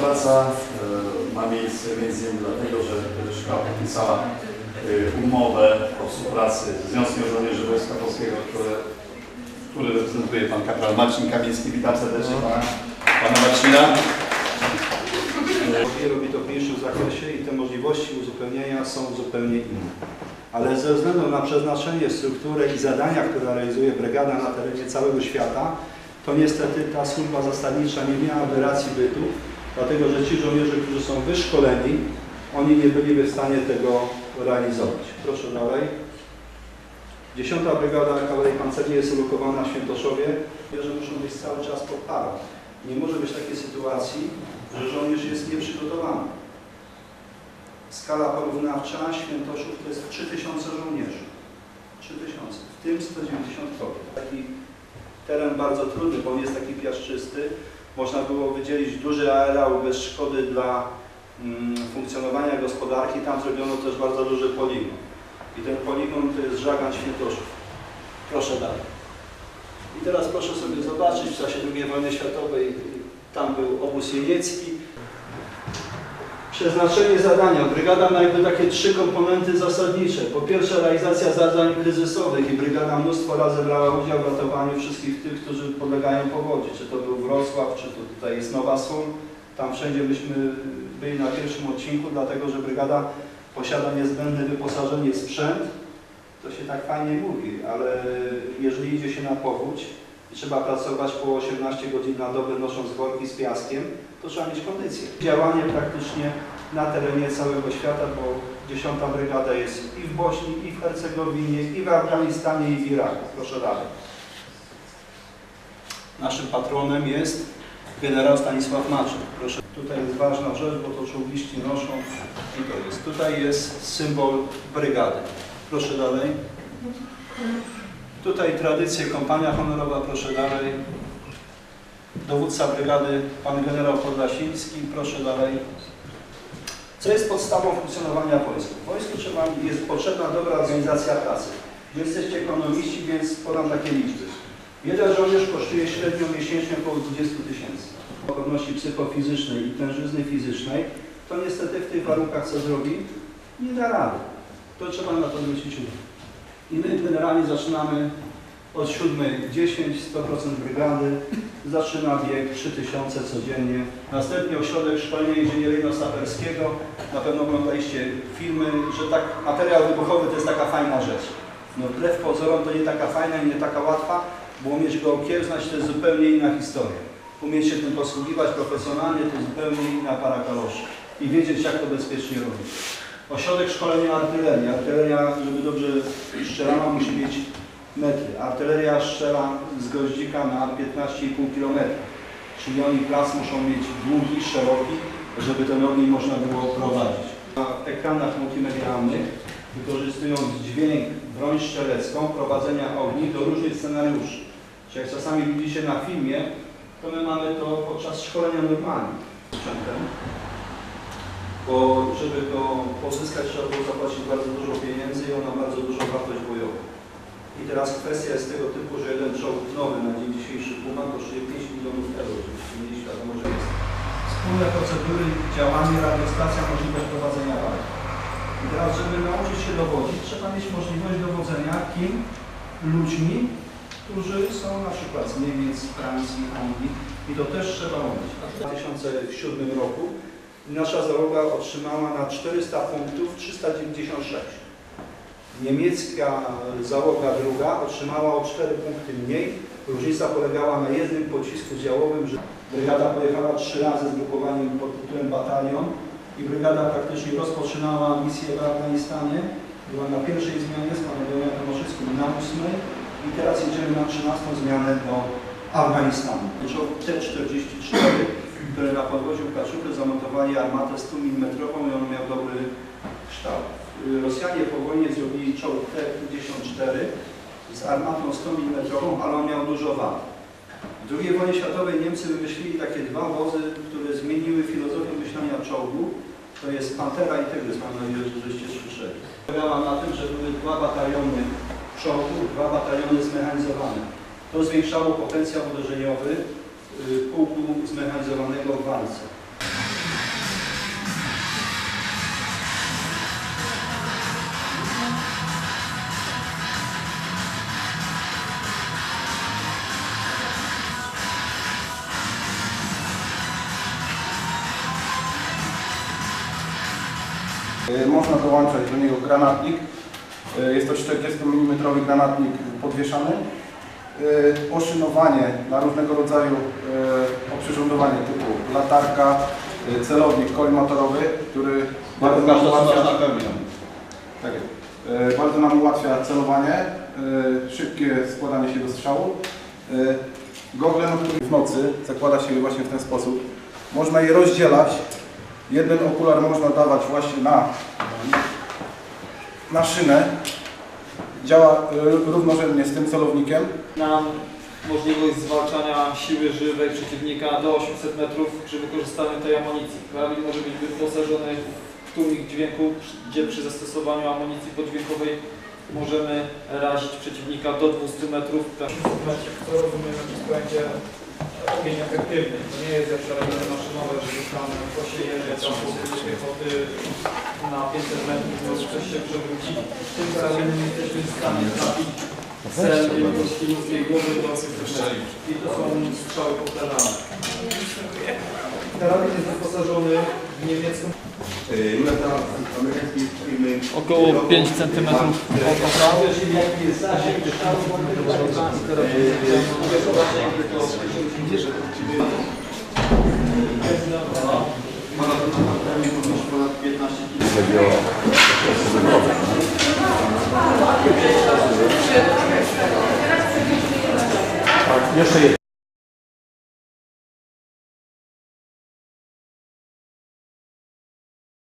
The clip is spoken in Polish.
współpraca ma miejsce między innymi dlatego, że szkoła podpisała umowę o współpracy z Związkiem Żołnierzy Wojska Polskiego, który reprezentuje pan kapral Marcin Kamiński. Witam serdecznie pana Marcina. Robi to w mniejszym zakresie i te możliwości uzupełnienia są zupełnie inne. Ale ze względu na przeznaczenie, strukturę i zadania, które realizuje brygada na terenie całego świata, to niestety ta służba zasadnicza nie miałaby racji bytu, dlatego że ci żołnierze, którzy są wyszkoleni, oni nie byliby w stanie tego realizować. Proszę dalej. 10. Brygada Kawalerii Pancernej jest ulokowana w Świętoszowie, że muszą być cały czas pod parą. Nie może być takiej sytuacji, że żołnierz jest nieprzygotowany. Skala porównawcza Świętoszów to jest 3000 żołnierzy. 3000, w tym 190 kobiet. Taki teren bardzo trudny, bo on jest taki piaszczysty. Można było wydzielić duży areał bez szkody dla funkcjonowania gospodarki. Tam zrobiono też bardzo duży poligon. I ten poligon to jest Żagan Świętoszów. Proszę dalej. I teraz proszę sobie zobaczyć, w czasie II wojny światowej tam był obóz jeniecki. Przeznaczenie zadania. Brygada ma jakby takie 3 komponenty zasadnicze. Po pierwsze, realizacja zadań kryzysowych i brygada mnóstwo razy brała udział w ratowaniu wszystkich tych, którzy podlegają powodzi. Czy to był Wrocław, czy to tutaj jest Nowa Sól. Tam wszędzie byśmy byli na pierwszym odcinku, dlatego że brygada posiada niezbędne wyposażenie, sprzęt. To się tak fajnie mówi, ale jeżeli idzie się na powódź i trzeba pracować po 18 godzin na dobę, nosząc worki z piaskiem, to trzeba mieć kondycję. Działanie praktycznie na terenie całego świata, bo 10. Brygada jest i w Bośni, i w Hercegowinie, i w Afganistanie, i w Iraku. Proszę dalej. Naszym patronem jest generał Stanisław Maczek. Proszę. Tutaj jest ważna rzecz, bo to czołgiści noszą i to jest. Tutaj jest symbol brygady. Proszę dalej. Tutaj tradycje, kompania honorowa, proszę dalej. Dowódca brygady, pan generał Podlasiński, proszę dalej. Co jest podstawą funkcjonowania wojska? W wojsku jest potrzebna dobra organizacja pracy. Wy jesteście ekonomiści, więc podam takie liczby. Jeden żołnierz kosztuje średnio miesięcznie około 20 000. Odnosi psychofizycznej i tężyzny fizycznej, to niestety w tych warunkach co zrobi? Nie da rady. To trzeba na to zwrócić uwagę. I my generalnie zaczynamy od 7:10, 100% brygady, zaczyna bieg 3000 codziennie. Następnie ośrodek szkolenia inżynieryjno-saperskiego. Na pewno oglądaliście filmy, że tak materiał wybuchowy to jest taka fajna rzecz. No wbrew pozorom to nie taka fajna i nie taka łatwa, bo umieć go okiełznać to jest zupełnie inna historia. Umieć się tym posługiwać profesjonalnie to zupełnie inna para kaloszy. I wiedzieć, jak to bezpiecznie robić. Ośrodek szkolenia artylerii. Artyleria, żeby dobrze strzelała, musi mieć metry. Artyleria strzela z goździka na 15,5 km. Czyli oni plac muszą mieć długi, szeroki, żeby ten ogień można było prowadzić. Na ekranach multimedialnych, wykorzystując dźwięk, broń strzelecką, prowadzenia ogni do różnych scenariuszy. Czy jak czasami widzicie na filmie, to my mamy to podczas szkolenia normalnie. Bo żeby go pozyskać, trzeba było zapłacić bardzo dużo pieniędzy i on ma bardzo dużą wartość bojową. I teraz kwestia jest tego typu, że jeden czołg nowy na dzień dzisiejszy Puma kosztuje 5 milionów euro, żebyście mieli świadomość, że jest wspólne procedury, działanie, radiostacja, możliwość prowadzenia walki. I teraz, żeby nauczyć się dowodzić, trzeba mieć możliwość dowodzenia kim? Ludźmi, którzy są na przykład z Niemiec, Francji, Anglii i to też trzeba umieć. W 2007 roku nasza załoga otrzymała na 400 punktów 396. Niemiecka załoga druga otrzymała o 4 punkty mniej. Różnica polegała na jednym pocisku działowym, że brygada pojechała 3 razy z grupowaniem pod tytułem Batalion i brygada praktycznie rozpoczynała misję w Afganistanie. Była na pierwszej zmianie z panem Tomaszewskim na 8 i teraz jedziemy na 13 zmianę do Afganistanu. Czołg T-44, które na podwoziu Kaczuchy zamontowali armatę 100 mm i on miał dobry kształt. Rosjanie po wojnie zrobili czołg T-54 z armatą 100 mm, ale on miał dużo wad. W II wojnie światowej Niemcy wymyślili takie 2 wozy, które zmieniły filozofię myślenia czołgu. To jest Pantera i Tygrys, mam nadzieję, żeście słyszeli. Polegała na tym, że były 2 bataliony czołgów, 2 bataliony zmechanizowane. To zwiększało potencjał uderzeniowy pułku zmechanizowanego w walce. Można dołączać do niego granatnik. Jest to 40 mm granatnik podwieszany. Oszynowanie na różnego rodzaju oprzyrządowanie typu latarka, celownik kolimotorowy, który bardzo nam ułatwia, tak jest. Bardzo nam ułatwia celowanie, szybkie składanie się do strzału. Gogle w nocy zakłada się właśnie w ten sposób. Można je rozdzielać. Jeden okular można dawać właśnie na szynę. Działa równorzędnie z tym celownikiem. Nam możliwość zwalczania siły żywej przeciwnika do 800 metrów przy wykorzystaniu tej amunicji. Karabin może być wyposażony w tłumik dźwięku, gdzie przy zastosowaniu amunicji podźwiękowej możemy razić przeciwnika do 200 metrów. Co rozumiem, że będzie ogień efektywny. To nie jest jak karabiny maszynowe, że tam posiejemy piechoty na 500 metrów, może coś się przewróci. Tym karabinem jesteśmy w stanie trafić cel wielkości ludzkiej głowy do 800 metrów. I to są strzały powtarzane. Karabin jest wyposażony w niemiecką około 5 cm Jeszcze jest.